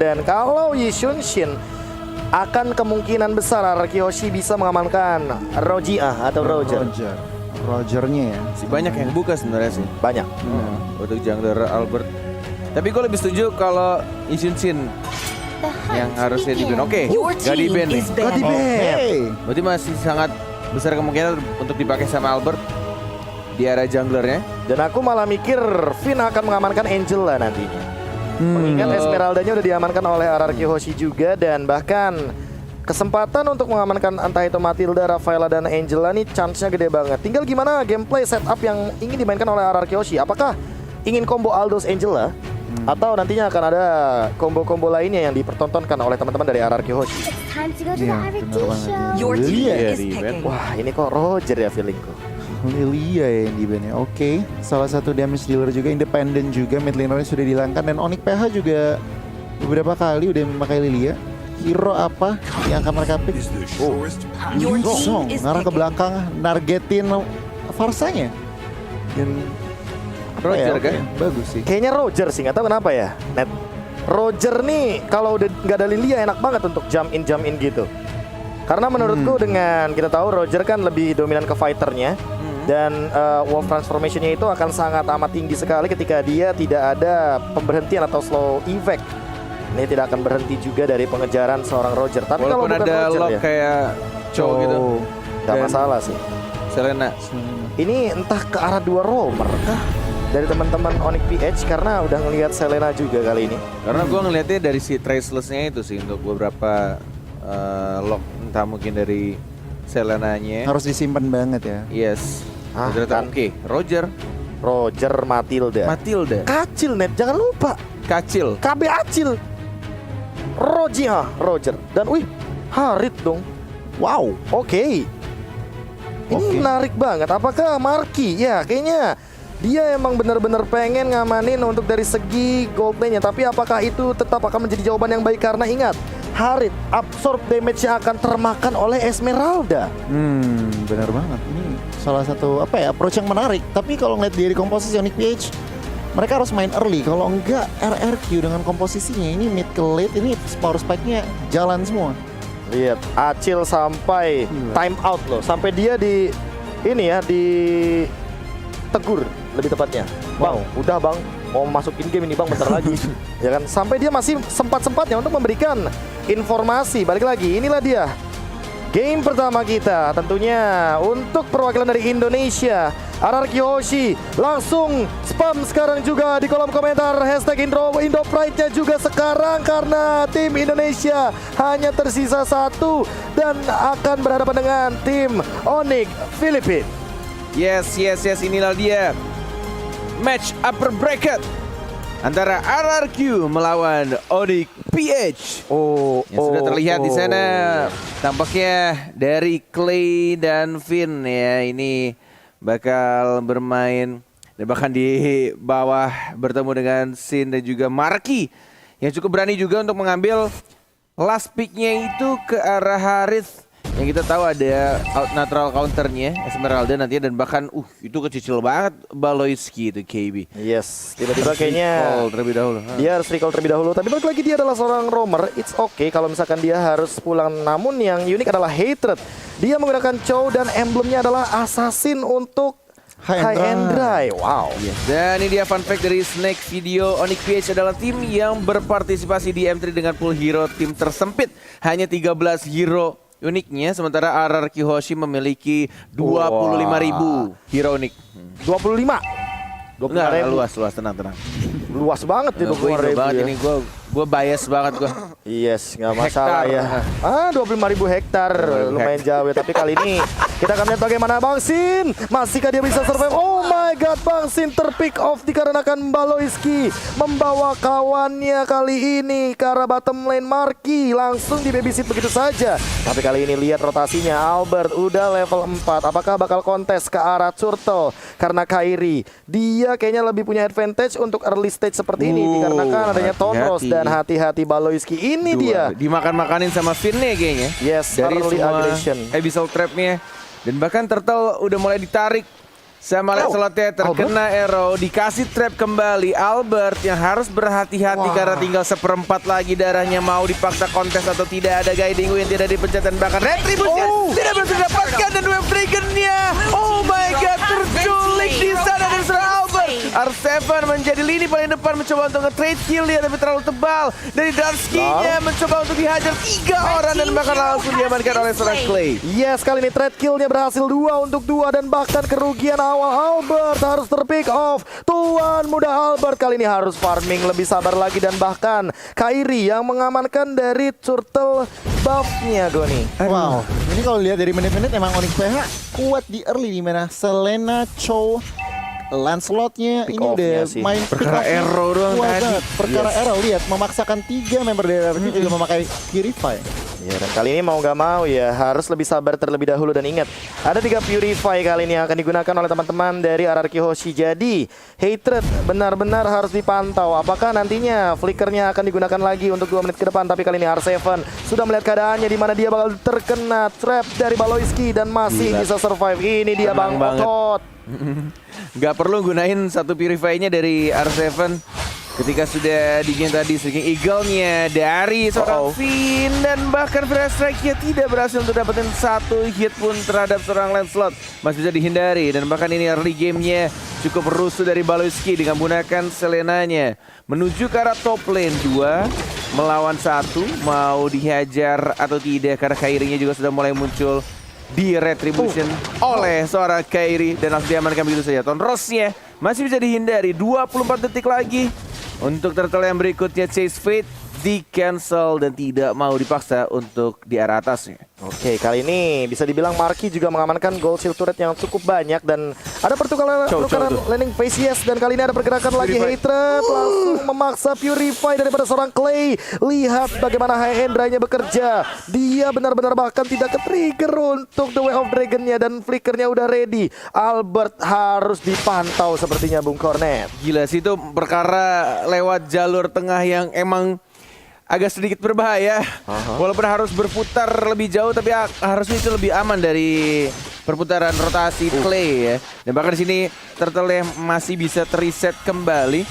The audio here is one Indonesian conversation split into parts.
Dan kalau Yi Xunshin akan kemungkinan besar Araki bisa mengamankan Roger. Rogernya ya. Banyak yang buka sebenarnya sih. Banyak. Untuk jungler Albert. Tapi gue lebih setuju kalau Yi Xunshin yang harusnya di ban. Oke, gak di ban nih. Gak di ban. Berarti masih sangat besar kemungkinan untuk dipakai sama Albert di area junglernya. Dan aku malah mikir Finn akan mengamankan Angela nantinya. Mengingat Esmeraldanya udah diamankan oleh Araki Hoshi juga. Dan bahkan kesempatan untuk mengamankan entah itu Matilda, Rafaela, dan Angela nih chance-nya gede banget. Tinggal gimana gameplay setup yang ingin dimainkan oleh Araki Hoshi. Apakah ingin combo Aldous Angela? Atau nantinya akan ada combo-combo lainnya yang dipertontonkan oleh teman-teman dari Araki Hoshi. Iya, benar banget. Lilia ya di ban. Wah, ini kok Roger ya feelingku. Lilia ya yang di ban ya. Oke, salah satu damage dealer juga, independen juga, mid lanernya sudah dihilangkan. Dan Onyx PH juga beberapa kali udah memakai Lilia. Hero apa yang akan mereka pick? Song ngarah ke belakang, nargetin Farsanya. Dan Roger oke, kan? bagus sih. Kayaknya Roger sih, nggak tahu kenapa ya, Net. Roger nih kalau udah nggak ada Lilia enak banget untuk jump in gitu. Karena menurutku dengan kita tahu Roger kan lebih dominan ke fighternya. Dan Wolf Transformation-nya itu akan sangat amat tinggi sekali ketika dia tidak ada pemberhentian atau slow effect. Ini tidak akan berhenti juga dari pengejaran seorang Roger. Tapi kalau Walaupun bukan ada Roger lock ya, kayak Chow gitu. nggak Dan masalah sih. Selena. Ini entah ke arah dua roamer kah dari teman-teman Onyx PH karena udah ngelihat Selena juga kali ini. Karena gue ngelihatnya dari si traceless-nya itu sih untuk beberapa lock, entah mungkin dari Selenanya. Harus disimpan banget ya. Yes. Kan. Oke, Roger, Matilda. Kacil Net, jangan lupa. Kacil. KB Acil. Roger. Dan wih, Harit dong. Wow, oke. Ini menarik banget. Apakah Marky? Ya, kayaknya dia emang benar-benar pengen ngamanin untuk dari segi gold lane-nya. Tapi apakah itu tetap akan menjadi jawaban yang baik? Karena ingat, Harit absorb damage-nya akan termakan oleh Esmeralda. Benar banget. Ini salah satu approach yang menarik. Tapi kalau ngeliat dari komposisi Onyx PH, mereka harus main early. Kalau enggak RRQ dengan komposisinya ini mid ke late, ini power spike-nya jalan semua. Lihat, Acil sampai time out loh. Sampai dia di tegur lebih tepatnya. Bang, udah bang, mau masukin game ini bang bentar lagi. Ya kan, sampai dia masih sempat-sempatnya untuk memberikan informasi. Balik lagi, inilah dia game pertama kita. Tentunya untuk perwakilan dari Indonesia, Araki Hoshi langsung spam sekarang juga di kolom komentar hashtag Indo Pride-nya juga sekarang karena tim Indonesia hanya tersisa satu dan akan berhadapan dengan tim Onyx Philippines. Yes, inilah dia match upper bracket antara RRQ melawan Onyx PH. Yang sudah terlihat di sana tampaknya dari Clay dan Finn ya, ini bakal bermain dan bahkan di bawah bertemu dengan Sin dan juga Marky yang cukup berani juga untuk mengambil last pick-nya itu ke arah Harith. Yang kita tahu ada natural counternya Esmeralda nantinya, dan bahkan itu kecil banget Baloyski itu KB. Yes, tiba-tiba kayaknya terlebih dahulu. Dia harus recall terlebih dahulu. Tapi balik lagi dia adalah seorang roamer. It's okay kalau misalkan dia harus pulang. Namun yang unik adalah Hatred. Dia menggunakan Chow dan emblemnya adalah Assassin untuk High and Dry. Wow. Yes. Dan ini dia fun fact dari Snake Video. Onyx PH adalah tim yang berpartisipasi di M3 dengan pool hero tim tersempit. Hanya 13 hero uniknya, sementara RRQ Hoshi memiliki 25.000 hero unik. 25? Enggak, luas, tenang. Luas banget itu. Gue banget ya. ini, gue bias banget gue. Yes, nggak masalah ya. 25.000 hektar, lumayan jauh ya. Tapi kali ini kita akan lihat bagaimana Bang Sin. Masihkah dia bisa survive? Oh my god, Bang Sin terpick off dikarenakan Baloyski membawa kawannya kali ini ke arah bottom lane. Marky langsung di babysit begitu saja. Tapi kali ini lihat rotasinya, Albert udah level 4. Apakah bakal kontes ke arah Turtle? Karena Kairi, dia kayaknya lebih punya advantage untuk early stage seperti ini dikarenakan adanya Tonros. Dan hati-hati Baloyski, ini dia dimakan-makanin sama Finn nih kayaknya. Yes, dari early semua aggression. abyssal trapnya. Dan bahkan Turtle udah mulai ditarik sama Lancelotnya terkena arrow, dikasih trap kembali. Albert yang harus berhati-hati karena tinggal seperempat lagi darahnya. Mau dipaksa kontes atau tidak, ada guiding win, tidak dipencet dan bahkan retribution tidak berhasil didapatkan dan wave dragonnya. Oh my god, terculik di sana dan serang Albert. R7 menjadi lini paling depan mencoba untuk nge-trade kill dia tapi terlalu tebal. Dari Darski-nya mencoba untuk dihajar 3 orang dan bahkan langsung diamankan oleh seorang Clay. Yes, kali ini trade kill-nya berhasil 2 untuk 2 dan bahkan kerugian awal Albert harus terpick off. Tuan muda Albert kali ini harus farming lebih sabar lagi dan bahkan Kairi yang mengamankan dari turtle buff-nya Goni. Wow, ini kalau lihat dari menit-menit emang Onyx PH kuat di early di mana Selena, Chow, Lancelotnya Pick ini off-nya udah sih. main Perkara pick off-nya arrow doang kuat tadi. banget. Perkara arrow, lihat memaksakan 3 member dari RRQ juga memakai Purify. Ya, dan kali ini mau gak mau ya harus lebih sabar terlebih dahulu dan ingat ada 3 Purify kali ini yang akan digunakan oleh teman-teman dari RRQ Hoshi. Jadi Hatred benar-benar harus dipantau apakah nantinya flickernya akan digunakan lagi untuk 2 menit ke depan. Tapi kali ini R7 sudah melihat keadaannya di mana dia bakal terkena trap dari Baloyski dan masih bisa survive. Ini dia Bang Otot. Gak perlu gunain satu Purify-nya dari R7 ketika sudah di game tadi. Streaking Eagle-nya dari seorang Finn dan bahkan Flash Strike-nya tidak berhasil untuk dapetin satu hit pun terhadap seorang Lancelot. Masih bisa dihindari dan bahkan ini early game-nya cukup rusuh dari Baloyski dengan menggunakan Selenanya menuju ke arah top lane. 2 melawan 1, mau dihajar atau tidak karena Kairi-nya juga sudah mulai muncul di retribution oleh seorang Kairi dan langsung diamankan begitu saja. Tonrosnya masih bisa dihindari. 24 detik lagi untuk turtle yang berikutnya. Chase Fate di cancel dan tidak mau dipaksa untuk di arah atasnya. Oke, kali ini bisa dibilang Marky juga mengamankan gold shield turret yang cukup banyak dan ada pertukaran landing phase. Yes, dan kali ini ada pergerakan lagi Hatred langsung memaksa Purify daripada seorang Clay. Lihat bagaimana High Endra-nya bekerja. Dia benar-benar bahkan tidak ke-trigger untuk The Way of Dragon-nya dan flickernya udah ready. Albert harus dipantau sepertinya Bung Cornet. Gila sih itu perkara lewat jalur tengah yang emang agak sedikit berbahaya. Walaupun harus berputar lebih jauh tapi harusnya itu lebih aman dari perputaran rotasi Clay ya. Dan bahkan di sini turtle masih bisa reset kembali.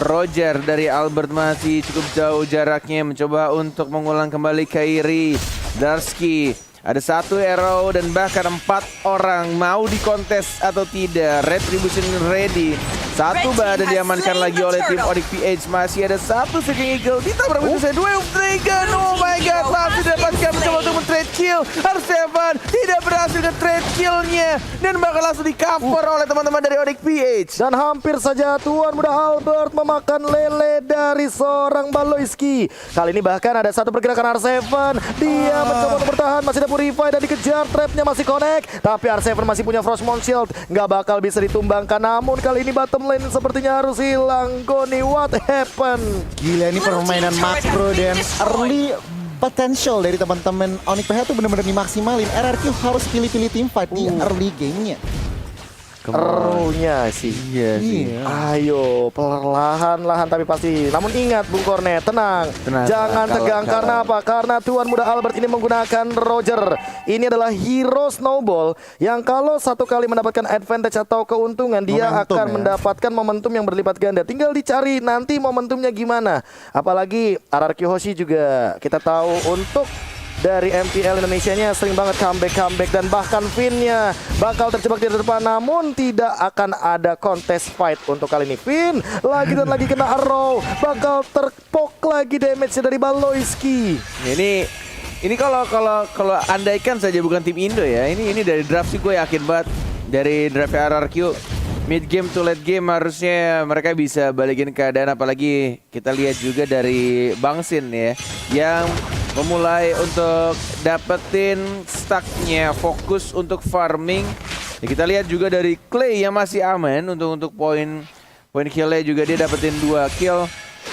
Roger dari Albert masih cukup jauh jaraknya mencoba untuk mengulang kembali Kairi. Darski ada 1 arrow dan bahkan 4 orang mau dikontes atau tidak. Retribution ready. 1 badan diamankan lagi oleh tim Onyx PH. Masih ada 1 Streaking Eagle ditabrak begitu saja. 2 of Dragon. Oh my god, langsung didapatkan mencoba untuk men-trade kill. R7 tidak berhasil nge-trade killnya dan bakal langsung di cover oleh teman-teman dari Onyx PH. Dan hampir saja Tuan muda Albert memakan lele dari seorang Baloyski. Kali ini bahkan ada 1 pergerakan R7. Dia mencoba untuk bertahan. Masih ada Purify dan dikejar. Trapnya masih connect. Tapi R7 masih punya Frostmourne Shield. Nggak bakal bisa ditumbangkan. Namun kali ini bottom lane sepertinya harus hilang. Goni, what happened? Gila, ini permainan makro dan early potential dari teman-teman Onyx PH tuh benar-benar dimaksimalin. RRQ harus pilih-pilih team fight di early game-nya. Erunya sih. Iya sih. Ayo, perlahan-lahan tapi pasti. Namun ingat Bung Cornet, tenang. Jangan tegang karena apa? Karena Tuan muda Albert ini menggunakan Roger. Ini adalah hero snowball yang kalau 1 kali mendapatkan advantage atau keuntungan, dia Momentum akan ya. mendapatkan momentum yang berlipat ganda. Tinggal dicari nanti momentumnya gimana. Apalagi RRQ Hoshi juga kita tahu untuk dari MPL Indonesianya sering banget comeback dan bahkan Finn-nya bakal terjebak di depan, namun tidak akan ada contest fight untuk kali ini. Finn lagi dan lagi kena arrow, bakal terpok lagi damage-nya dari Baloyski. Ini kalau andaikan saja bukan tim Indo ya. Ini dari draft sih gue yakin banget dari draft RRQ mid game to late game harusnya mereka bisa balikin keadaan, apalagi kita lihat juga dari Bangsin ya yang memulai untuk dapetin stacknya, fokus untuk farming. Ya, kita lihat juga dari Clay yang masih aman untuk poin killnya juga dia dapetin 2 kill.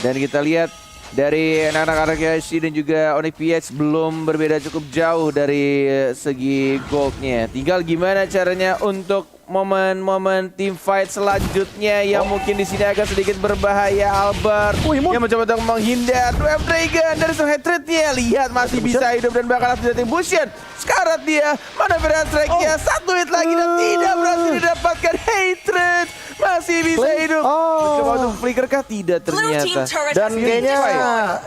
Dan kita lihat dari anak-anak RRQ dan juga Onyx PH belum berbeda cukup jauh dari segi goldnya. Tinggal gimana caranya untuk momen-momen team fight selanjutnya yang mungkin di sini agak sedikit berbahaya. Albert yang mencoba untuk menghindar Wave Dragon dari hatred-nya. Lihat masih bisa hidup dan bakal langsung datang Bushian. Sekarat dia, mana strike-nya, 1 hit lagi dan tidak berhasil didapatkan. Hatred masih bisa hidup. Coba untuk flicker kah? Tidak ternyata. Dan kayaknya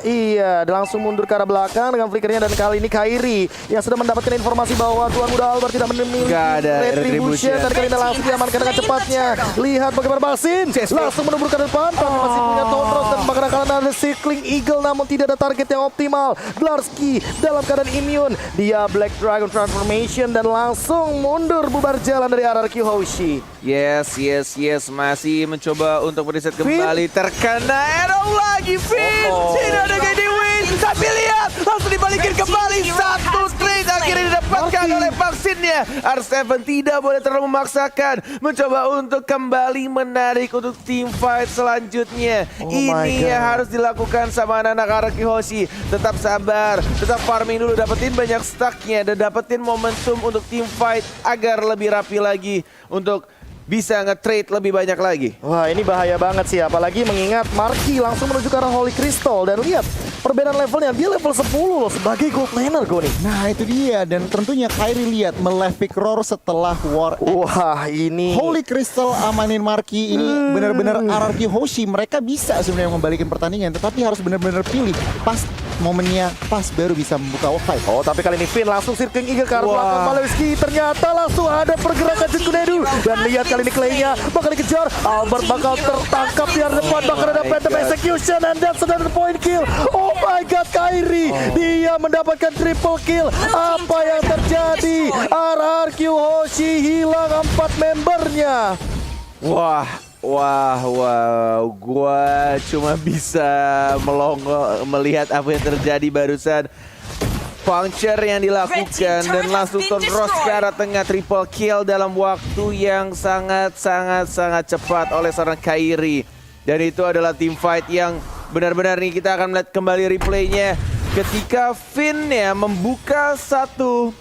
iya langsung mundur ke arah belakang dengan flickernya, dan kali ini Kairi yang sudah mendapatkan informasi bahwa Tuan Muda Albert tidak memiliki retribution, dan kali ini langsung diamankan dengan cepatnya. Lihat bagaimana Bangsin langsung menembur ke depan, tapi masih punya Tondros dan bakalan ada Circling Eagle, namun tidak ada target yang optimal. Glarski dalam keadaan immune, dia Black Dragon Transformation dan langsung mundur bubar jalan dari RRQ Hoshi. Yes, masih mencoba untuk mereset kembali. Terkena arrow lagi, Finn. Tidak ada Gadi win. Tapi lihat, langsung dibalikin kembali. 1 trade akhirnya didapatkan oleh vaksinnya. R7 tidak boleh terlalu memaksakan. Mencoba untuk kembali menarik untuk team fight selanjutnya. Ini yang harus dilakukan sama anak-anak RRQ Hoshi. Tetap sabar, tetap farming dulu. Dapetin banyak stacknya dan dapetin momentum untuk team fight agar lebih rapi lagi untuk bisa nge-trade lebih banyak lagi. Wah, ini bahaya banget sih, apalagi mengingat Marky langsung menuju ke arah Holy Crystal, dan lihat perbedaan levelnya, dia level 10 loh sebagai gold laner Goni. Nah itu dia, dan tentunya Kairi lihat melevik roar setelah War X. Wah, ini Holy Crystal amanin Marky ini benar-benar RRQ Hoshi. Mereka bisa sebenarnya membalikin pertandingan, tetapi harus benar-benar pilih pas momennya, pas baru bisa membuka fight. Oh, tapi kali ini Finn langsung Circling Eagle ke arah belakang Malewski. Ternyata langsung ada pergerakan Jutkunedu. Dan lihat kali ini Clay-nya bakal dikejar. Albert bakal tertangkap di arah depan. Bakal ada Phantom Execution and that's another point kill. Oh my god, Kairi. Dia mendapatkan triple kill. Apa yang terjadi? RRQ Hoshi hilang 4 membernya. Wow, gua cuma bisa melongo melihat apa yang terjadi barusan. Puncture yang dilakukan dan langsung Tondros ke arah tengah, triple kill dalam waktu yang sangat cepat oleh seorang Kairi. Dan itu adalah team fight yang benar-benar nih kita akan melihat kembali replaynya ketika Finn ya membuka 1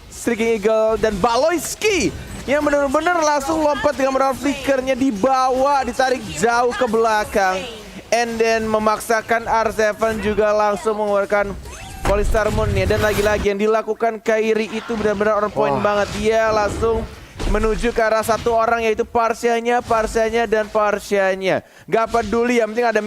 Striking Eagle dan Baloyski yang benar-benar langsung lompat dengan menggunakan flickernya, dibawa, ditarik jauh ke belakang, and then memaksakan R7 juga langsung mengeluarkan Polystar Moon ya. Dan lagi-lagi yang dilakukan Kairi itu benar-benar on point banget. Dia langsung menuju ke arah 1 orang, yaitu Parsianya, dan Parsianya. Gak peduli, yang penting ada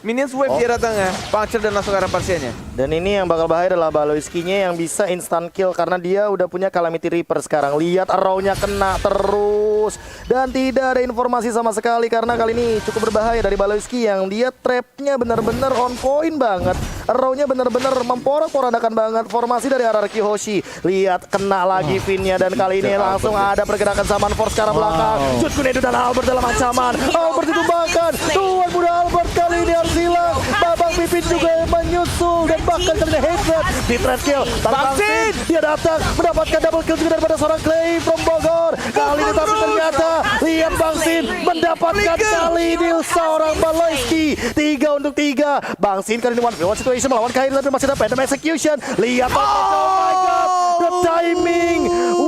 Minions wave di arah tengah, puncture dan langsung ke arah Parsianya. Dan ini yang bakal bahaya adalah Baloyski-nya yang bisa instant kill karena dia udah punya Calamity Reaper sekarang. Lihat arrow-nya kena terus dan tidak ada informasi sama sekali karena kali ini cukup berbahaya dari Baloyski yang dia trap-nya benar-benar on point banget. Arrow-nya benar-benar memporak-porandakan banget formasi dari RRQ Hoshi. Lihat kena lagi Finn-nya dan kali ini langsung ada pergerakan Saman Force ke arah belakang. Jutkunedu dan Albert dalam ancaman. Albert ditumbangkan. Tuan Muda Albert kali ini harus hilang. Babang Pipin juga yang menyusul dan bahkan kali ini Hatred di trade kill. Bangsin dia datang mendapatkan double kill juga daripada seorang Clay from Bogor. Kali ini tapi ternyata lihat Bangsin mendapatkan kali ini seorang Baloyski. 3 untuk 3. Bangsin kali ini 1v1 situation melawan Kairi tapi masih ada Phantom Execution. Lihat oh my god, the timing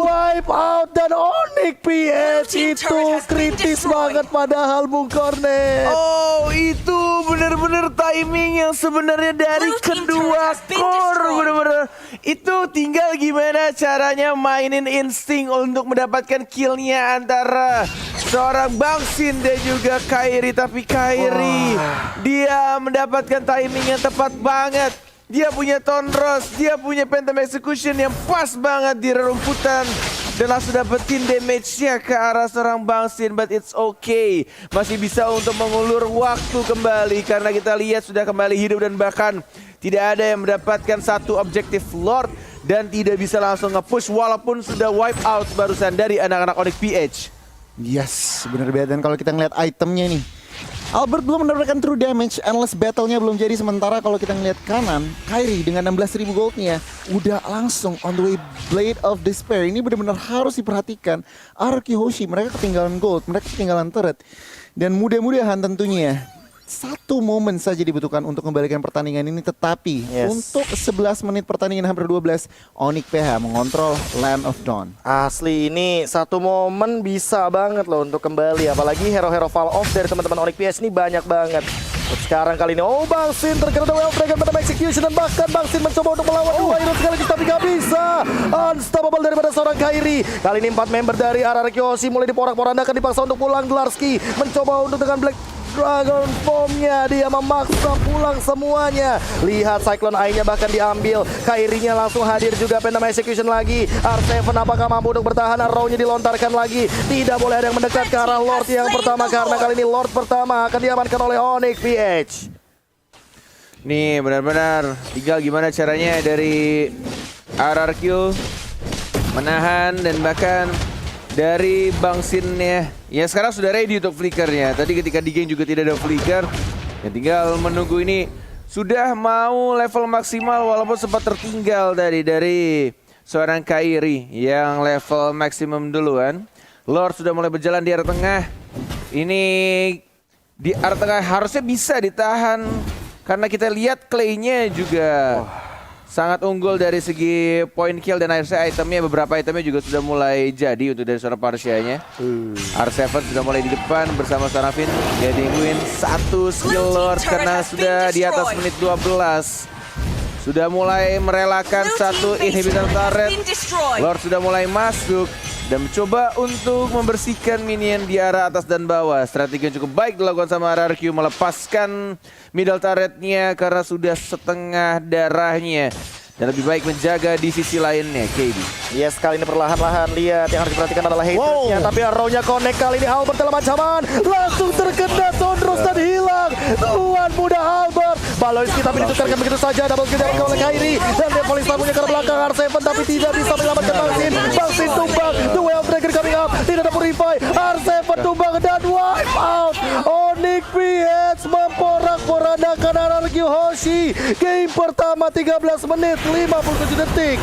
wipe out dan Onyx PH itu kritis banget padahal Bung Kornet. Oh, itu benar-benar timing yang sebenarnya dari kedua core, benar-benar itu tinggal gimana caranya mainin insting untuk mendapatkan killnya antara seorang Bangsin dan juga Kairi. Tapi Kairi dia mendapatkan timing yang tepat banget. Dia punya Tondros, dia punya Phantom Execution yang pas banget di rerumputan dan langsung dapetin damage-nya ke arah seorang Bangsin. But it's okay, masih bisa untuk mengulur waktu kembali karena kita lihat sudah kembali hidup dan bahkan tidak ada yang mendapatkan 1 objektif Lord dan tidak bisa langsung nge-push walaupun sudah wipe out barusan dari anak-anak Onyx PH. Yes, bener banget. Dan kalau kita ngeliat itemnya nih, Albert belum mendapatkan true damage, endless battle-nya belum jadi. Sementara kalau kita ngeliat kanan, Kairi dengan 16.000 gold-nya udah langsung on the way Blade of Despair. Ini benar-benar harus diperhatikan. RRQ Hoshi mereka ketinggalan gold, mereka ketinggalan turret. Dan mudah-mudahan tentunya satu momen saja dibutuhkan untuk kembalikan pertandingan ini, tetapi untuk 11 menit pertandingan hampir 12, Onyx PH mengontrol Land of Dawn. Asli ini satu momen bisa banget loh untuk kembali, apalagi hero-hero fall off dari teman-teman Onyx PS ini banyak banget. Sekarang kali ini, Bang Sin terkena Well Dragon pada execution, dan bahkan Bang Sin mencoba untuk melawan dua hero sekaligus tapi gak bisa. Unstoppable daripada seorang Kairi. Kali ini 4 member dari RRQ Hoshi mulai diporak-porandakan, dipaksa untuk pulang. Glarski mencoba untuk dengan Black Dragon Form-nya, dia memaksa pulang semuanya. Lihat Cyclone Eye-nya bahkan diambil. Kairinya langsung hadir juga, Phantom Execution lagi. R7 apakah mampu untuk bertahan? Arrow-nya dilontarkan lagi. Tidak boleh ada yang mendekat ke arah Lord yang pertama, karena kali ini Lord pertama akan diamankan oleh Onyx PH. Nih benar-benar tinggal gimana caranya dari RRQ menahan, dan bahkan dari Bang Sin-nya ya sekarang sudah ready untuk flickernya. Tadi ketika di game juga tidak ada flicker, ya tinggal menunggu. Ini sudah mau level maksimal walaupun sempat tertinggal tadi dari seorang Kairi yang level maksimum duluan. Lord sudah mulai berjalan di area tengah. Ini di area tengah harusnya bisa ditahan, karena kita lihat Clay-nya juga sangat unggul dari segi point kill, dan akhirnya itemnya, beberapa itemnya juga sudah mulai jadi untuk dari seorang Parsia-nya. R7 sudah mulai di depan bersama Sarafin, getting win satu skill Lord karena sudah di atas menit 12. Sudah mulai merelakan satu inhibitor turret. Lord sudah mulai masuk dan mencoba untuk membersihkan minion di arah atas dan bawah. Strategi yang cukup baik dilakukan sama RRQ, melepaskan middle turretnya karena sudah setengah darahnya, dan lebih baik menjaga di sisi lainnya KB. Yes, kali ini perlahan-lahan. Lihat yang harus diperhatikan adalah hatersnya. Tapi arrow-nya connect kali ini. Albert dalam ancaman, langsung terkena Sondros dan hilang. Tuan muda Albert. Baloiski tapi ditukarkan begitu saja. Double kill dapatkan oleh Kairi, dan Devolis punya ke belakang R7 tapi tidak bisa menyelamatkan Bang Sin. Bang Sin tumbang. The Well Dragon coming up. Tidak ada purify. R7 tumbang dan wipe out. Onyx PH memporak-porandakan RRQ Hoshi. Game pertama 13 menit 57 detik.